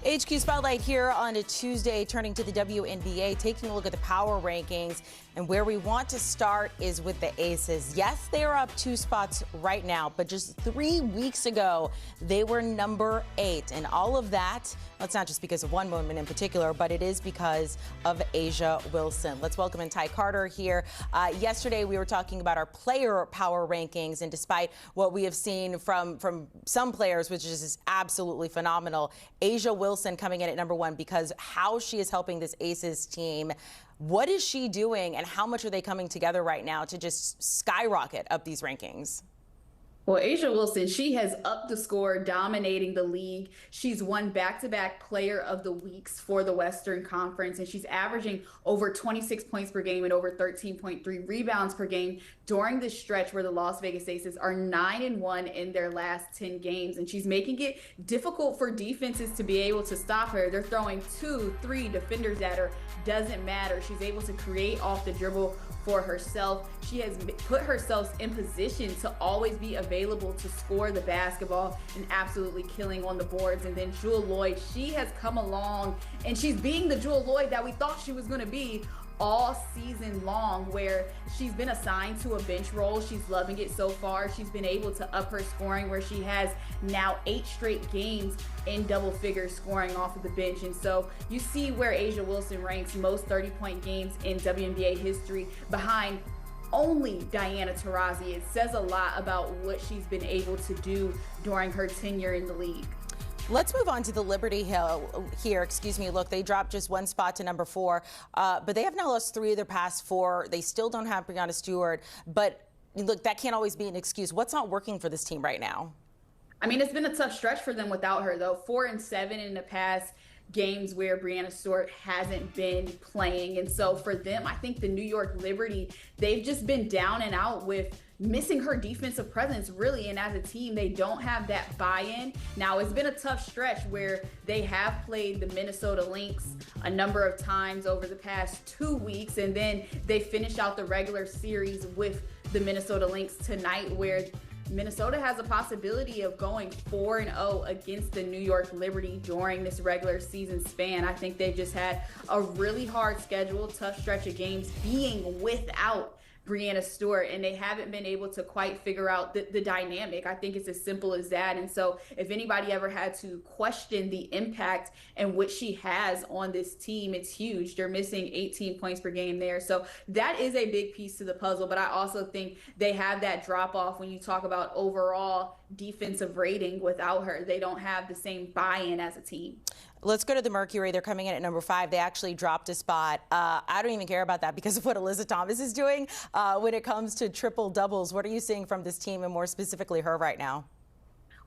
HQ Spotlight here on a Tuesday, turning to the WNBA, taking a look at the power rankings. And where we want to start is with the Aces. Yes, they are up 2 spots right now, but just 3 weeks ago, they were number 8. And all of that, well, it's not just because of one moment in particular, but it is because of A'ja Wilson. Let's welcome in Tykera Carter here. Yesterday, we were talking about our player power rankings, and despite what we have seen from some players, which is absolutely phenomenal, A'ja Wilson coming in at number 1 because how she is helping this Aces team. What is she doing, and how much are they coming together right now to just skyrocket up these rankings? Well, A'ja Wilson, she has upped the score, dominating the league. She's won back-to-back Player of the Weeks for the Western Conference, and she's averaging over 26 points per game and over 13.3 rebounds per game during this stretch where the Las Vegas Aces are 9-1 in their last 10 games. And she's making it difficult for defenses to be able to stop her. They're throwing 2, 3 defenders at her. Doesn't matter. She's able to create off the dribble for herself. She has put herself in position to always be available to score the basketball and absolutely killing on the boards. And then Jewell Loyd, she has come along and she's being the Jewell Loyd that we thought she was going to be all season long, where she's been assigned to a bench role. She's loving it so far. She's been able to up her scoring, where she has now 8 straight games in double figures scoring off of the bench. And so you see where A'ja Wilson ranks most 30-point games in WNBA history, behind only Diana Taurasi. It says a lot about what she's been able to do during her tenure in the league. Let's move on to the Liberty Hill here. Look, they dropped just 1 spot to number 4, but they have now lost 3 of their past 4. They still don't have Breanna Stewart, but look, that can't always be an excuse. What's not working for this team right now? I mean, it's been a tough stretch for them without her, though. 4-7 in the past games where Breanna Stewart hasn't been playing. And so for them, I think the New York Liberty, they've just been down and out with missing her defensive presence, really. And as a team, they don't have that buy-in. Now, it's been a tough stretch where they have played the Minnesota Lynx a number of times over the past 2 weeks. And then they finish out the regular series with the Minnesota Lynx tonight, where Minnesota has a possibility of going 4-0 against the New York Liberty during this regular season span. I think they've just had a really hard schedule, tough stretch of games being without Breanna Stewart, and they haven't been able to quite figure out the dynamic. I think it's as simple as that. And so if anybody ever had to question the impact and what she has on this team, it's huge. They're missing 18 points per game there. So that is a big piece to the puzzle. But I also think they have that drop off when you talk about overall defensive rating without her. They don't have the same buy-in as a team. Let's go to the Mercury. They're coming in at number 5. They actually dropped a spot. I don't even care about that because of what Alyssa Thomas is doing when it comes to triple doubles. What are you seeing from this team, and more specifically her right now?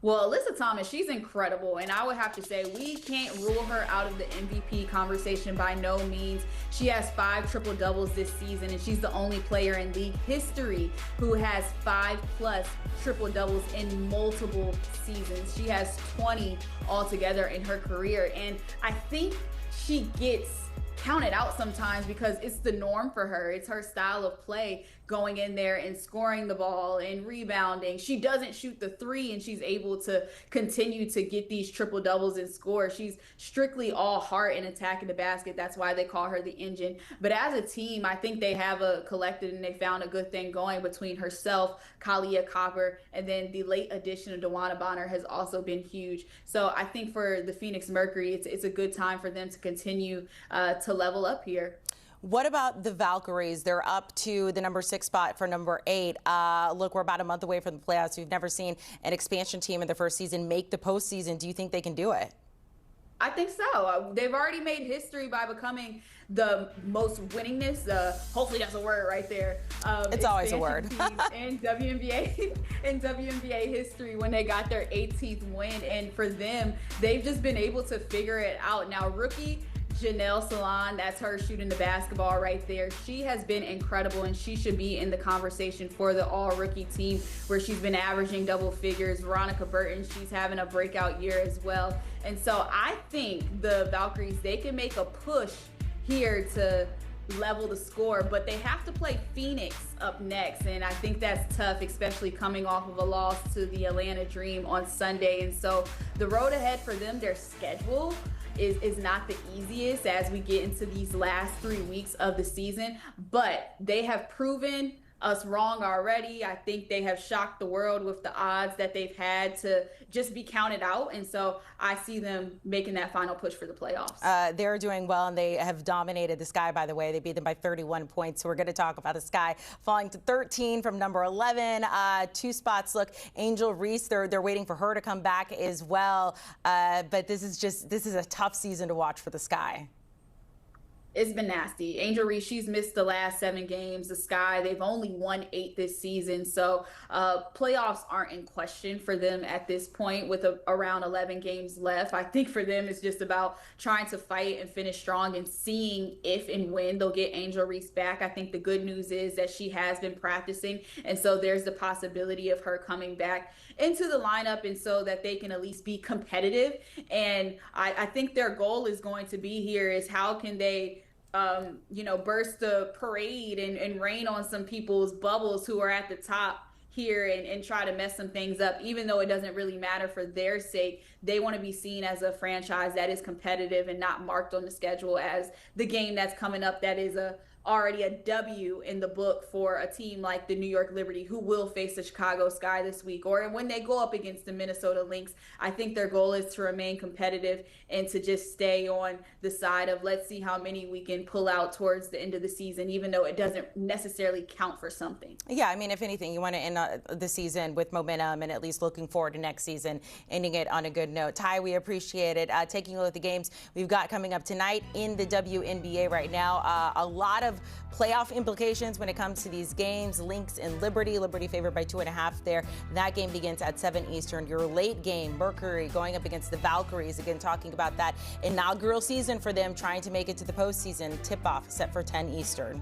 Well, Alyssa Thomas, she's incredible, and I would have to say we can't rule her out of the MVP conversation by no means. She has 5 triple doubles this season, and she's the only player in league history who has 5+ triple doubles in multiple seasons. She has 20 altogether in her career, and I think she gets counted out sometimes because it's the norm for her. It's her style of play, going in there and scoring the ball and rebounding. She doesn't shoot the 3, and she's able to continue to get these triple doubles and score. She's strictly all heart and attacking the basket. That's why they call her the engine. But as a team, I think they have a collected, and they found a good thing going between herself, Tykera Carter, and then the late addition of DeWanna Bonner has also been huge. So I think for the Phoenix Mercury, it's a good time for them to continue to level up here. What about the Valkyries? They're up to the number 6 spot for number 8. Look, we're about a month away from the playoffs. We've never seen an expansion team in their first season make the postseason. Do you think they can do it? I think so. They've already made history by becoming the most winningest. Hopefully that's a word right there. It's always a word. in WNBA history, when they got their 18th win, and for them, they've just been able to figure it out. Now, rookie Janelle Salon, that's her shooting the basketball right there. She has been incredible, and she should be in the conversation for the all-rookie team, where she's been averaging double figures. Veronica Burton, she's having a breakout year as well. And so I think the Valkyries, they can make a push here to level the score, but they have to play Phoenix up next, and I think that's tough, especially coming off of a loss to the Atlanta Dream on Sunday. And so the road ahead for them, their schedule is not the easiest as we get into these last 3 weeks of the season, but they have proven us wrong already. I think they have shocked the world with the odds that they've had to just be counted out. And so I see them making that final push for the playoffs. They're doing well, and they have dominated the Sky, by the way. They beat them by 31 points. So we're going to talk about the Sky falling to 13 from number 11. 2 spots. Look, Angel Reese, they're waiting for her to come back as well. But this is a tough season to watch for the Sky. It's been nasty. Angel Reese, she's missed the last 7 games. The Sky, they've only won 8 this season. So playoffs aren't in question for them at this point with around 11 games left. I think for them, it's just about trying to fight and finish strong and seeing if and when they'll get Angel Reese back. I think the good news is that she has been practicing. And so there's the possibility of her coming back into the lineup, and so that they can at least be competitive. And I think their goal is going to be here is how can they burst the parade and rain on some people's bubbles who are at the top here and try to mess some things up, even though it doesn't really matter for their sake. They want to be seen as a franchise that is competitive and not marked on the schedule as the game that's coming up that is already a W in the book for a team like the New York Liberty, who will face the Chicago Sky this week, or when they go up against the Minnesota Lynx. I think their goal is to remain competitive and to just stay on the side of let's see how many we can pull out towards the end of the season, even though it doesn't necessarily count for something. Yeah, I mean, if anything, you want to end the season with momentum and at least looking forward to next season, ending it on a good note. Ty, we appreciate it. Taking a look at the games we've got coming up tonight in the WNBA right now. A lot of playoff implications when it comes to these games. Lynx and Liberty favored by 2.5 there. That game begins at 7 Eastern. Your late game, Mercury going up against the Valkyries. Again, talking about that inaugural season for them, trying to make it to the postseason. Tip-off set for 10 Eastern.